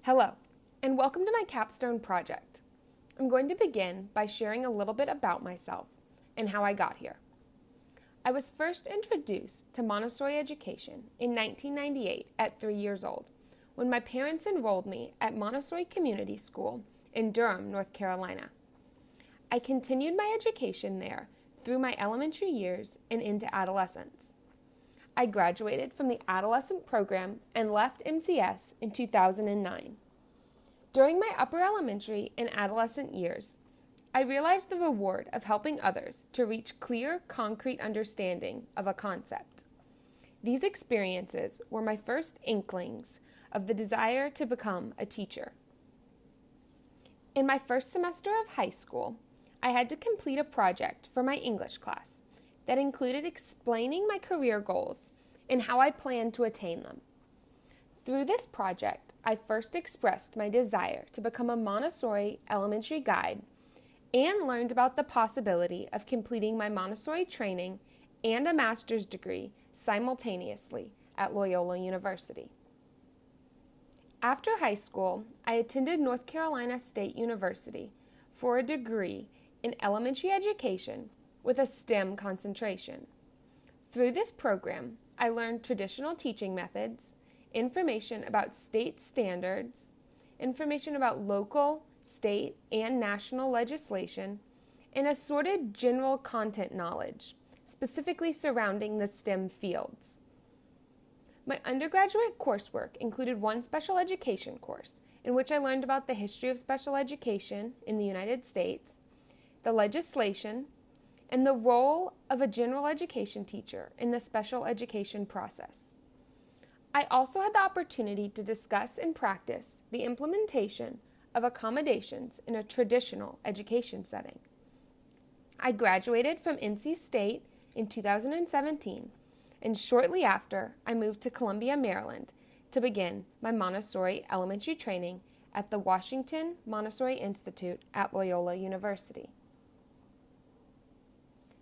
Hello, and welcome to my Capstone project. I'm going to begin by sharing a little bit about myself and how I got here. I was first introduced to Montessori education in 1998 at 3 years old, when my parents enrolled me at Montessori Community School in Durham, North Carolina. I continued my education there through my elementary years and into adolescence. I graduated from the adolescent program and left MCS in 2009. During my upper elementary and adolescent years, I realized the reward of helping others to reach clear, concrete understanding of a concept. These experiences were my first inklings of the desire to become a teacher. In my first semester of high school, I had to complete a project for my English class that included explaining my career goals and how I planned to attain them. Through this project, I first expressed my desire to become a Montessori elementary guide and learned about the possibility of completing my Montessori training and a master's degree simultaneously at Loyola University. After high school, I attended North Carolina State University for a degree in elementary education with a STEM concentration. Through this program, I learned traditional teaching methods, information about state standards, information about local, state, and national legislation, and assorted general content knowledge, specifically surrounding the STEM fields. My undergraduate coursework included one special education course in which I learned about the history of special education in the United States, the legislation, and the role of a general education teacher in the special education process. I also had the opportunity to discuss and practice the implementation of accommodations in a traditional education setting. I graduated from NC State in 2017, and shortly after, I moved to Columbia, Maryland, to begin my Montessori elementary training at the Washington Montessori Institute at Loyola University.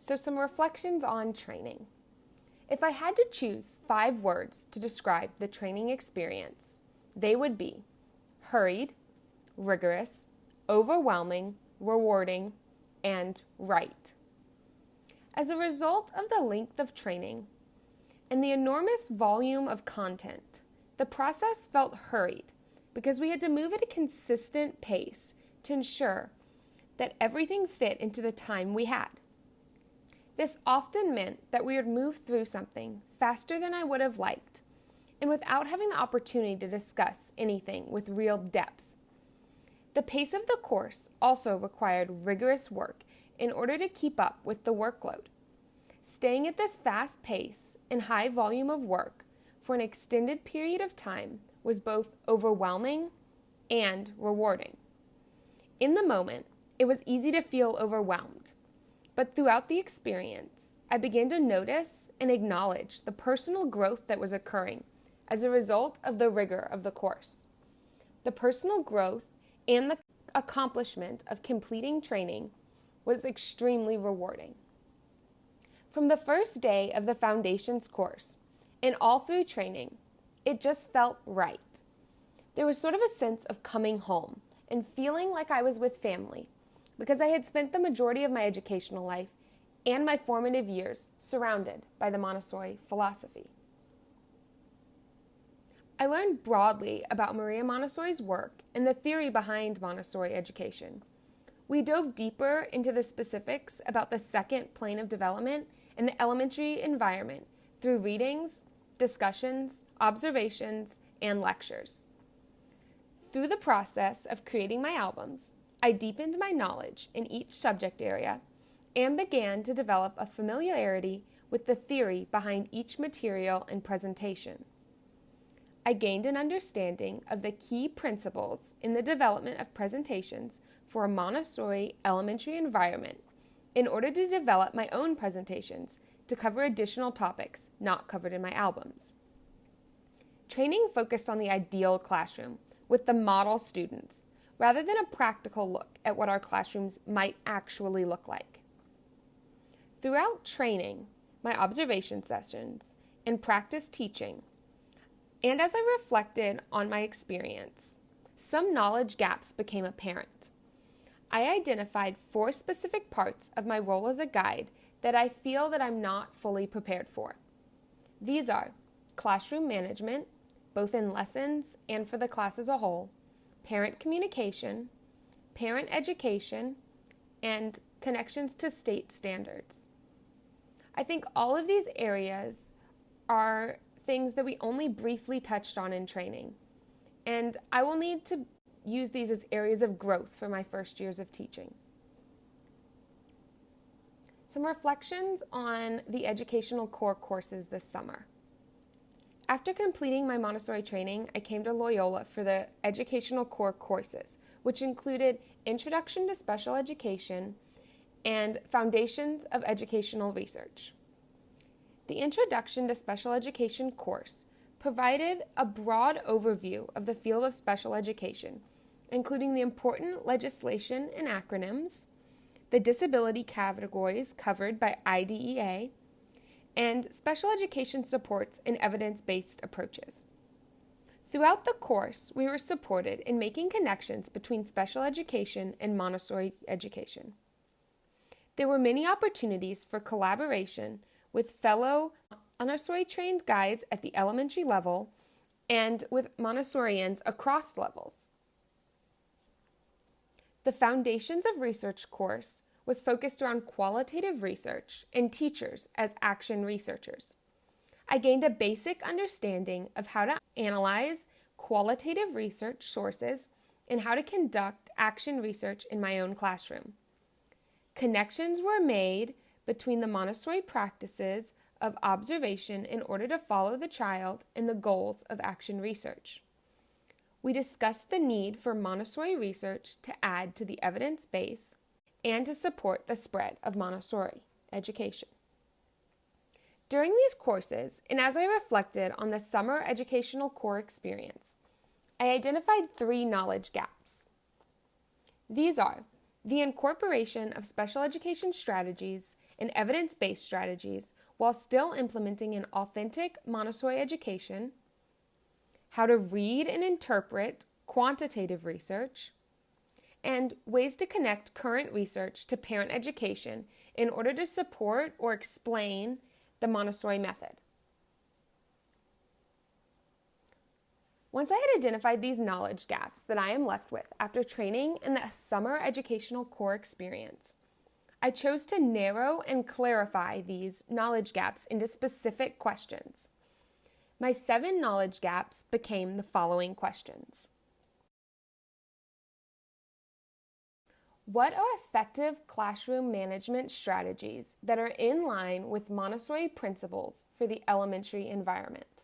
So some reflections on training. If I had to choose 5 words to describe the training experience, they would be hurried, rigorous, overwhelming, rewarding, and right. As a result of the length of training and the enormous volume of content, the process felt hurried because we had to move at a consistent pace to ensure that everything fit into the time we had. This often meant that we would move through something faster than I would have liked, and without having the opportunity to discuss anything with real depth. The pace of the course also required rigorous work in order to keep up with the workload. Staying at this fast pace and high volume of work for an extended period of time was both overwhelming and rewarding. In the moment, it was easy to feel overwhelmed. But throughout the experience, I began to notice and acknowledge the personal growth that was occurring as a result of the rigor of the course. The personal growth and the accomplishment of completing training was extremely rewarding. From the first day of the Foundations course and all through training, it just felt right. There was sort of a sense of coming home and feeling like I was with family, because I had spent the majority of my educational life and my formative years surrounded by the Montessori philosophy. I learned broadly about Maria Montessori's work and the theory behind Montessori education. We dove deeper into the specifics about the second plane of development and the elementary environment through readings, discussions, observations, and lectures. Through the process of creating my albums, I deepened my knowledge in each subject area and began to develop a familiarity with the theory behind each material and presentation. I gained an understanding of the key principles in the development of presentations for a Montessori elementary environment in order to develop my own presentations to cover additional topics not covered in my albums. Training focused on the ideal classroom with the model students, rather than a practical look at what our classrooms might actually look like. Throughout training, my observation sessions, and practice teaching, and as I reflected on my experience, some knowledge gaps became apparent. I identified 4 specific parts of my role as a guide that I feel that I'm not fully prepared for. These are classroom management, both in lessons and for the class as a whole, parent communication, parent education, and connections to state standards. I think all of these areas are things that we only briefly touched on in training, and I will need to use these as areas of growth for my first years of teaching. Some reflections on the educational core courses this summer. After completing my Montessori training, I came to Loyola for the educational core courses, which included Introduction to Special Education and Foundations of Educational Research. The Introduction to Special Education course provided a broad overview of the field of special education, including the important legislation and acronyms, the disability categories covered by IDEA, and special education supports and evidence-based approaches. Throughout the course, we were supported in making connections between special education and Montessori education. There were many opportunities for collaboration with fellow Montessori-trained guides at the elementary level and with Montessorians across levels. The Foundations of Research course was focused around qualitative research and teachers as action researchers. I gained a basic understanding of how to analyze qualitative research sources and how to conduct action research in my own classroom. Connections were made between the Montessori practices of observation in order to follow the child and the goals of action research. We discussed the need for Montessori research to add to the evidence base and to support the spread of Montessori education. During these courses, and as I reflected on the summer educational core experience, I identified 3 knowledge gaps. These are the incorporation of special education strategies and evidence-based strategies while still implementing an authentic Montessori education, how to read and interpret quantitative research, and ways to connect current research to parent education in order to support or explain the Montessori method. Once I had identified these knowledge gaps that I am left with after training in the summer educational core experience, I chose to narrow and clarify these knowledge gaps into specific questions. My 7 knowledge gaps became the following questions. What are effective classroom management strategies that are in line with Montessori principles for the elementary environment?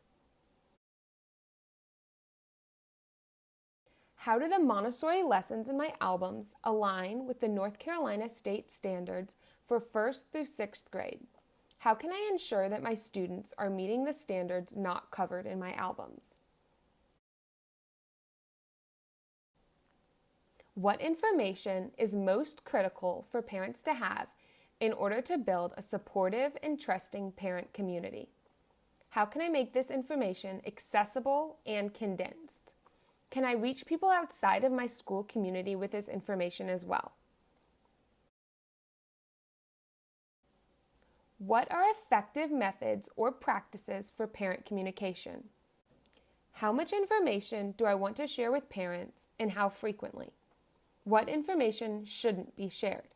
How do the Montessori lessons in my albums align with the North Carolina state standards for 1st through 6th grade? How can I ensure that my students are meeting the standards not covered in my albums? What information is most critical for parents to have in order to build a supportive and trusting parent community? How can I make this information accessible and condensed? Can I reach people outside of my school community with this information as well? What are effective methods or practices for parent communication? How much information do I want to share with parents and how frequently? What information shouldn't be shared?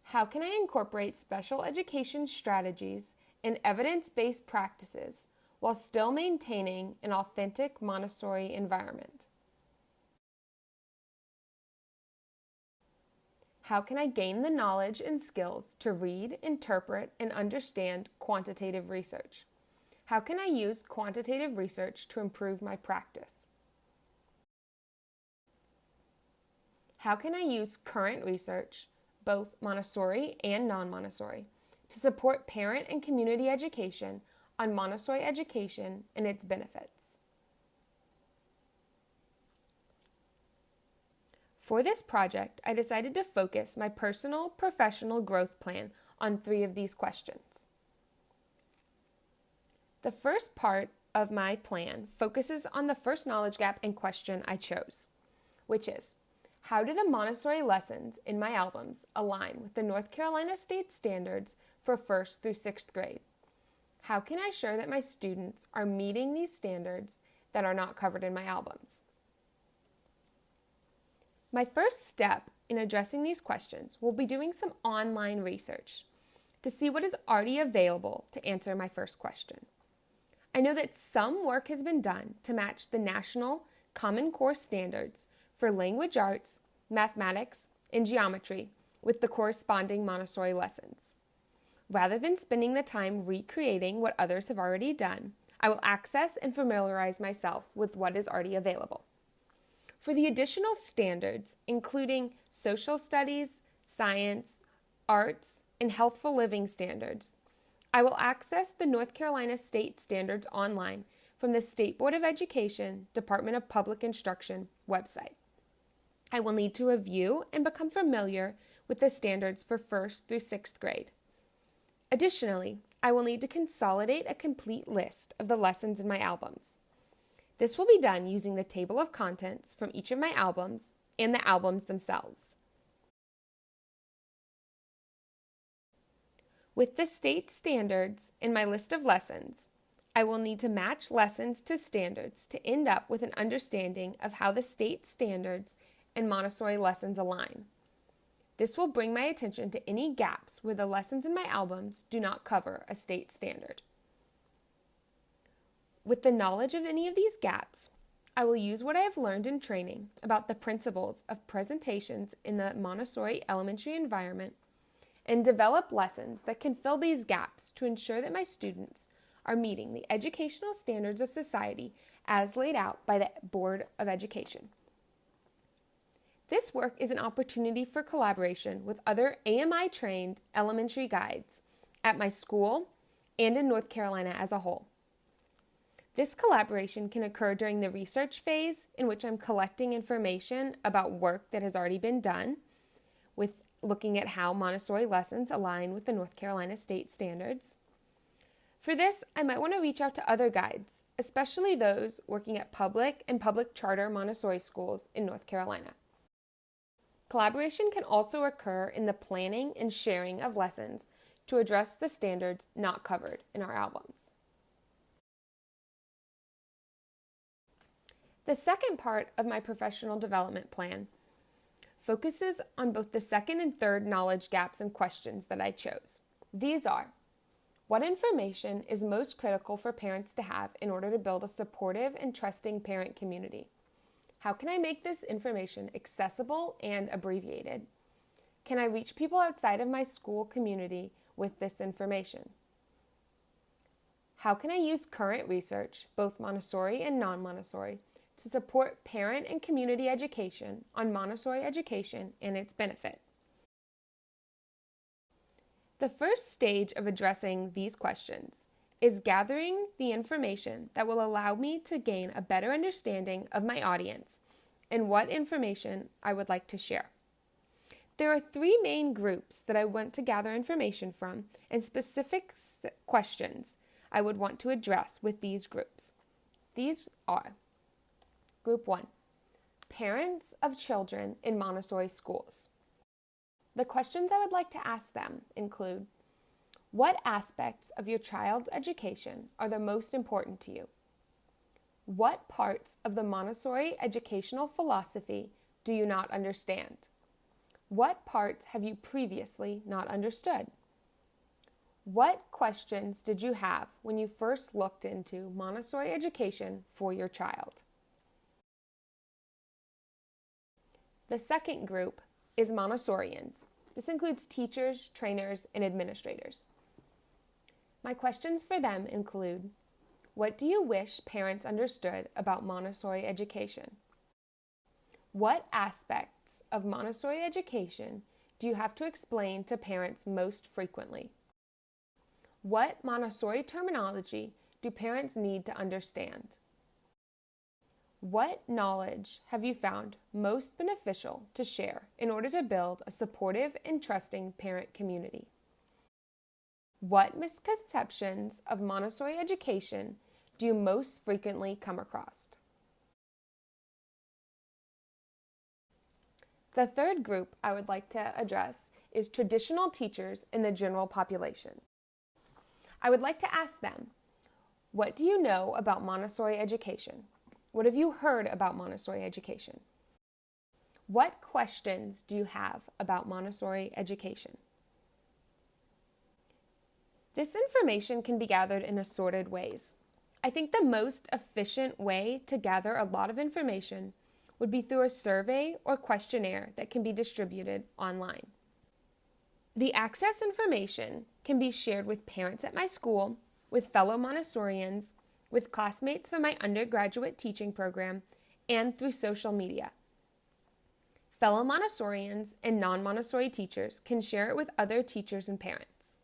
How can I incorporate special education strategies and evidence-based practices while still maintaining an authentic Montessori environment? How can I gain the knowledge and skills to read, interpret, and understand quantitative research? How can I use quantitative research to improve my practice? How can I use current research, both Montessori and non-Montessori, to support parent and community education on Montessori education and its benefits? For this project, I decided to focus my personal professional growth plan on 3 of these questions. The first part of my plan focuses on the first knowledge gap and question I chose, which is, how do the Montessori lessons in my albums align with the North Carolina state standards for 1st through 6th grade? How can I ensure that my students are meeting these standards that are not covered in my albums? My first step in addressing these questions will be doing some online research to see what is already available to answer my first question. I know that some work has been done to match the National Common Core standards for language arts, mathematics, and geometry with the corresponding Montessori lessons. Rather than spending the time recreating what others have already done, I will access and familiarize myself with what is already available. For the additional standards, including social studies, science, arts, and healthful living standards, I will access the North Carolina State Standards online from the State Board of Education, Department of Public Instruction website. I will need to review and become familiar with the standards for 1st through 6th grade. Additionally, I will need to consolidate a complete list of the lessons in my albums. This will be done using the table of contents from each of my albums and the albums themselves. With the state standards in my list of lessons, I will need to match lessons to standards to end up with an understanding of how the state standards and Montessori lessons align. This will bring my attention to any gaps where the lessons in my albums do not cover a state standard. With the knowledge of any of these gaps, I will use what I have learned in training about the principles of presentations in the Montessori elementary environment and develop lessons that can fill these gaps to ensure that my students are meeting the educational standards of society as laid out by the Board of Education. This work is an opportunity for collaboration with other AMI-trained elementary guides at my school and in North Carolina as a whole. This collaboration can occur during the research phase, in which I'm collecting information about work that has already been done, with looking at how Montessori lessons align with the North Carolina state standards. For this, I might want to reach out to other guides, especially those working at public and public charter Montessori schools in North Carolina. Collaboration can also occur in the planning and sharing of lessons to address the standards not covered in our albums. The second part of my professional development plan focuses on both the second and third knowledge gaps and questions that I chose. These are: what information is most critical for parents to have in order to build a supportive and trusting parent community? How can I make this information accessible and abbreviated? Can I reach people outside of my school community with this information? How can I use current research, both Montessori and non-Montessori, to support parent and community education on Montessori education and its benefit? The first stage of addressing these questions is gathering the information that will allow me to gain a better understanding of my audience and what information I would like to share. There are three main groups that I want to gather information from and specific questions I would want to address with these groups. These are: Group 1, parents of children in Montessori schools. The questions I would like to ask them include: what aspects of your child's education are the most important to you? What parts of the Montessori educational philosophy do you not understand? What parts have you previously not understood? What questions did you have when you first looked into Montessori education for your child? The second group is Montessorians. This includes teachers, trainers, and administrators. My questions for them include: what do you wish parents understood about Montessori education? What aspects of Montessori education do you have to explain to parents most frequently? What Montessori terminology do parents need to understand? What knowledge have you found most beneficial to share in order to build a supportive and trusting parent community? What misconceptions of Montessori education do you most frequently come across? The third group I would like to address is traditional teachers in the general population. I would like to ask them, what do you know about Montessori education? What have you heard about Montessori education? What questions do you have about Montessori education? This information can be gathered in assorted ways. I think the most efficient way to gather a lot of information would be through a survey or questionnaire that can be distributed online. The access information can be shared with parents at my school, with fellow Montessorians, with classmates from my undergraduate teaching program, and through social media. Fellow Montessorians and non-Montessori teachers can share it with other teachers and parents.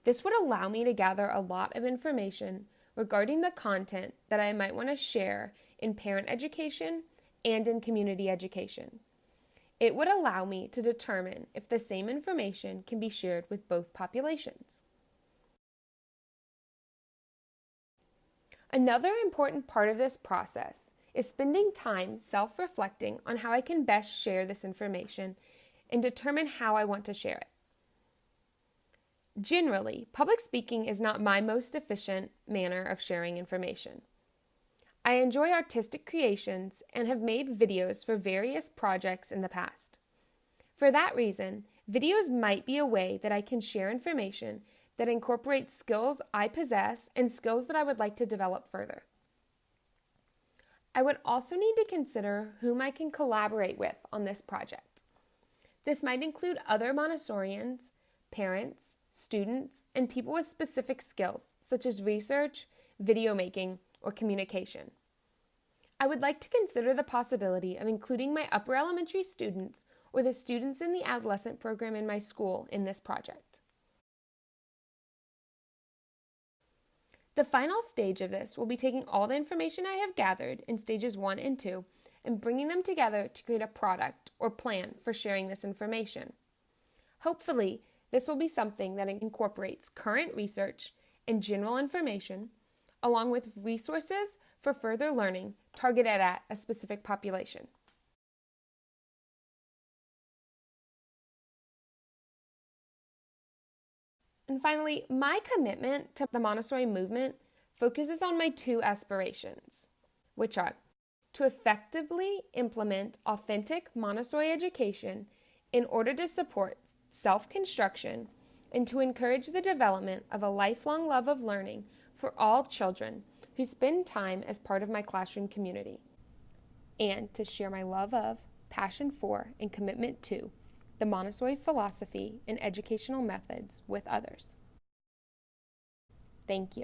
This would allow me to gather a lot of information regarding the content that I might want to share in parent education and in community education. It would allow me to determine if the same information can be shared with both populations. Another important part of this process is spending time self-reflecting on how I can best share this information and determine how I want to share it. Generally, public speaking is not my most efficient manner of sharing information. I enjoy artistic creations and have made videos for various projects in the past. For that reason, videos might be a way that I can share information that incorporates skills I possess and skills that I would like to develop further. I would also need to consider whom I can collaborate with on this project. This might include other Montessorians, parents, students, and people with specific skills, such as research, video making, or communication. I would like to consider the possibility of including my upper elementary students or the students in the adolescent program in my school in this project. The final stage of this will be taking all the information I have gathered in stages 1 and 2 and bringing them together to create a product or plan for sharing this information. Hopefully, this will be something that incorporates current research and general information, along with resources for further learning targeted at a specific population. And finally, my commitment to the Montessori movement focuses on my 2 aspirations, which are to effectively implement authentic Montessori education in order to support self-construction and to encourage the development of a lifelong love of learning for all children who spend time as part of my classroom community, and to share my love of, passion for, and commitment to the Montessori philosophy and educational methods with others. Thank you.